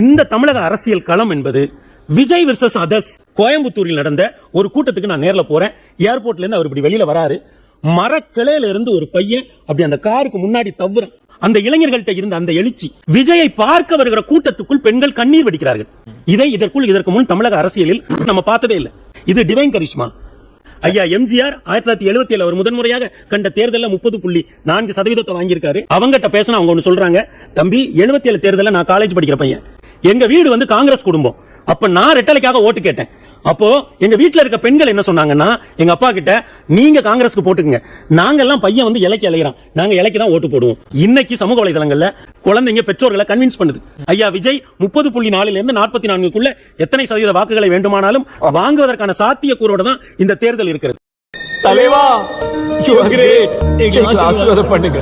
இந்த தமிழக அரசியல் களம் என்பது விஜய் வெர்சஸ் அதர்ஸ். கோயம்புத்தூரில் நடந்த ஒரு கூட்டத்துக்கு நான் நேர்ல போறேன். ஏர்போர்ட்ல இருந்து அவர் இப்படி வெளியில வராரு. மரக்கிளையில இருந்து ஒரு பையன் அப்படி அந்த காருக்கு முன்னாடி தவறும். அந்த இளைஞர்கள்ட்ட இருந்த அந்த எழுச்சி, விஜயை பார்க்க வருகிற கூட்டத்துக்குள் பெண்கள் கண்ணீர் வடிக்கிறார்கள். இதற்கு முன் தமிழக அரசியலில் நம்ம பார்த்ததே இல்லை. இது டிவைன் கரிஷ்மா. ஐயா எம்ஜிஆர் 1977 அவர் முதன்முறையாக கண்ட தேர்தலில் 30.4% வாங்கியிருக்காரு. அவங்ககிட்ட பேசினா அவங்க ஒன்னு சொல்றாங்க, தம்பி 77 தேர்தலில் நான் காலேஜ் படிக்கிற பையன், எங்க வீடு வந்து காங்கிரஸ் குடும்பம், அப்ப நான் ரெட்டலைக்காக ஓட்டு கேட்டேன். அப்போ எங்க வீட்டுல இருக்க பெண்கள் என்ன சொன்னாங்கன்னா, எங்க அப்பா கிட்ட நீங்க காங்கிரஸ்க்கு போட்டுக்குங்க, நாங்க எல்லாம் பையன் வந்து இலைக்கு அலைகிறான், நாங்க இலைக்கு தான் ஓட்டு போடுவோம். இன்னைக்கு சமூக வலைதளங்கள்ல குழந்தைங்க பெற்றோர்களை கன்வின்ஸ் பண்ணுது. ஐயா விஜய் 30.4 இருந்து 44க்குள்ள எத்தனை சதவீத வாக்குகளை வேண்டுமானாலும் வாங்குவதற்கான சாத்தியக்கூறோட தான் இந்த தேர்தல் இருக்கிறது. தலைவா, you are great. எங்களுக்கு ஆசீர்வாதம் பண்ணுங்க.